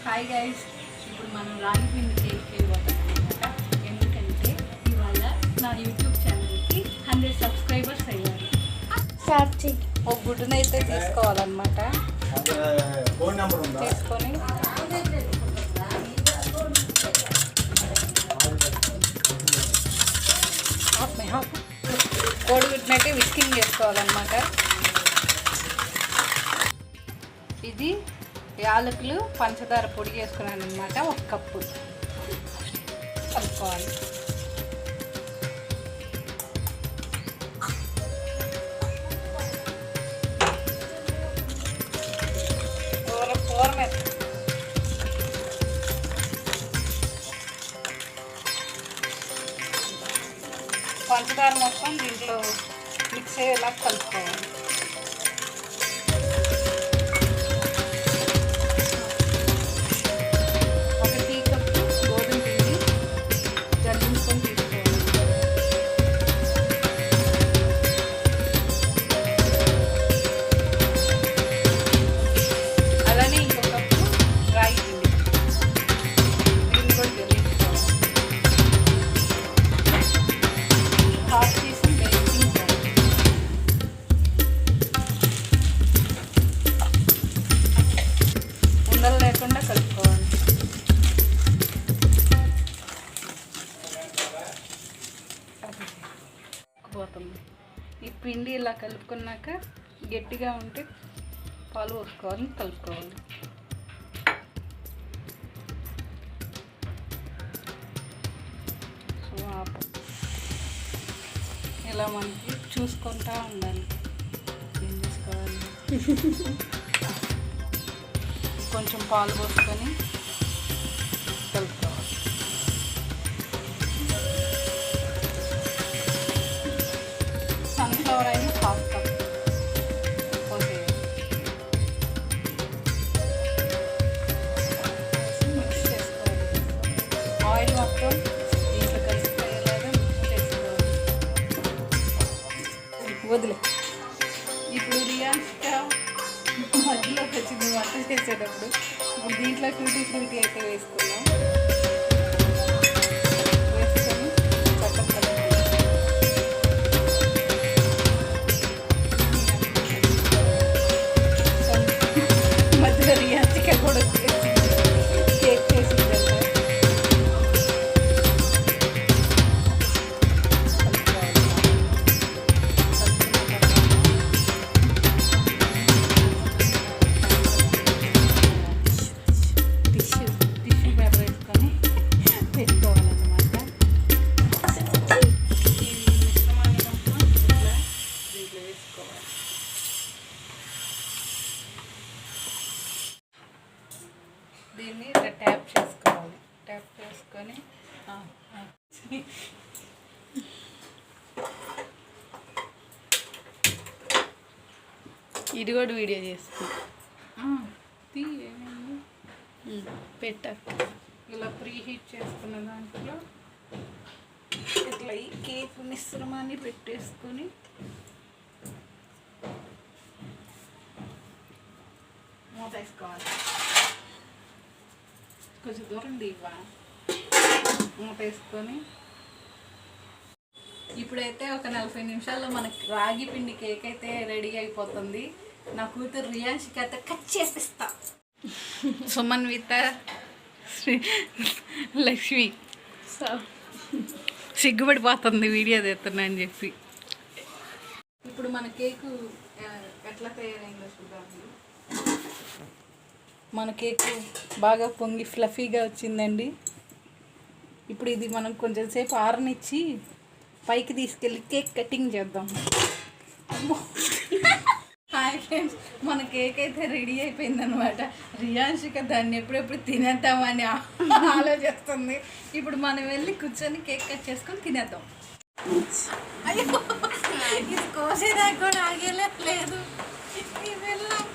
Hi guys, ఇప్పుడు మనం రాగి పిండి కేక్ చేయబోతాం అనమాట. ఎందుకంటే ఇవాళ నా యూట్యూబ్ ఛానల్కి 100 సబ్స్క్రైబర్స్ అయ్యారు. ఒక గుడ్డునైతే తీసుకోవాలన్నమాట. తీసుకొని కోడిగుడ్డునైతే విస్కింగ్ చేసుకోవాలన్నమాట. ఇది యాలకులు పంచదార పొడి చేసుకున్నాను అనమాట. 1 కప్పు కలుపుకోవాలి. పంచదార మొత్తం దీంట్లో మిక్స్ అయ్యేలా కలుపుకోవాలి. లేకుండా కలుపుకోవాలి. పోతుంది. ఈ పిండి ఇలా కలుపుకున్నాక గట్టిగా ఉంటే పాలు పోసుకోవాలి, కలుపుకోవాలి. సో ఇలా మనకి చూసుకుంటా ఉండాలి ఏం చేసుకోవాలి. కొంచెం పాలు పోసుకొని కలుపుకోవాలి. సన్ఫ్లవర్ అయిన 1/2 కప్ పోసేయాలి. మిక్స్ చేసుకోవాలి. ఆయిల్ మొత్తం దీంట్లో కలిసిపోయేలాగా మిక్స్ చేసుకోవాలి. వదిలే. ఇప్పుడు రియాన్స్గా మధ్యలోకి వచ్చింది వంట చేసేటప్పుడు. ఇప్పుడు దీంట్లో టూటీ ఫ్రూటీ అయితే వేసుకున్నాం. వేసుకొని చక్కగా మధ్యలో రియాన్స్గా కూడా వచ్చేసి కేక్ చేసిందంట. దీన్ని ఇలా ట్యాప్ చేసుకోవాలి. ట్యాప్ చేసుకొని ఇది కూడా వీడియో చేసుకున్నాం. పెట్టాక ఇలా ప్రీ హీట్ చేసుకున్న దాంట్లో ఇట్లా ఈ కేక్ మిశ్రమాన్ని పెట్టేసుకొని మూత వేసుకోవాలి. కొంచెం దూరం దీవా మూత వేసుకొని ఇప్పుడైతే ఒక 40 నిమిషాల్లో మనకి రాగి పిండి కేక్ అయితే రెడీ అయిపోతుంది. నా కూతురు రియాన్షికి అయితే కట్ చేపిస్తా. సుమన్విత లక్ష్మి సిగ్గుపడిపోతుంది వీడియో తీస్తున్నా అని చెప్పి. ఇప్పుడు మన కేకు ఎట్లా తయారైందో చూద్దాం. మన కేకు బాగా పొంగి ఫ్లఫీగా వచ్చిందండి. ఇప్పుడు ఇది మనం కొంచెం సేపు ఆరనిచ్చి పైకి తీసుకెళ్ళి కేక్ కటింగ్ చేద్దాం. హాయ్ ఫ్రెండ్స్, మన కేక్ అయితే రెడీ అయిపోయిందనమాట. రియాన్షిక దాన్ని ఎప్పుడెప్పుడు తినేద్దామని ఆలోచిస్తుంది. ఇప్పుడు మనం వెళ్ళి కూర్చొని కేక్ కట్ చేసుకొని తినేద్దాం. అయ్యో, ఇది కోసేదాకా కూడా ఆగేలేదు. వెళ్ళాం.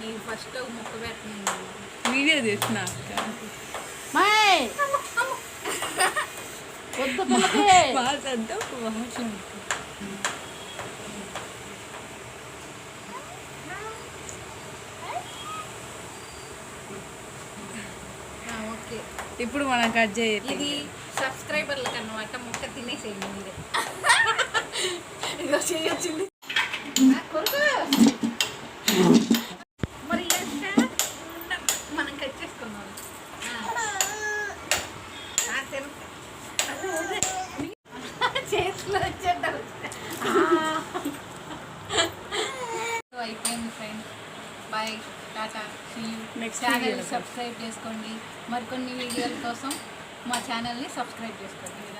నీ ఫస్ట్ ముక్క పెట్టిన వీడియో చేసిన ఇప్పుడు మనం కట్ చేయాలి. ఇది సబ్స్క్రైబర్లకు అన్నమాట. ముక్క తినేసేయండి మీరే. ఇదో చేయొచ్చింది కొరకు. మరి మనం కట్ చేసుకున్నాం. చేతిలో వచ్చేద్దాం. అయిపోయింది friends. Bye, tata, see you. Next ఛానల్ని సబ్స్క్రైబ్ చేసుకోండి. మరికొన్ని వీడియోల కోసం మా ఛానల్ని సబ్స్క్రైబ్ చేసుకోండి.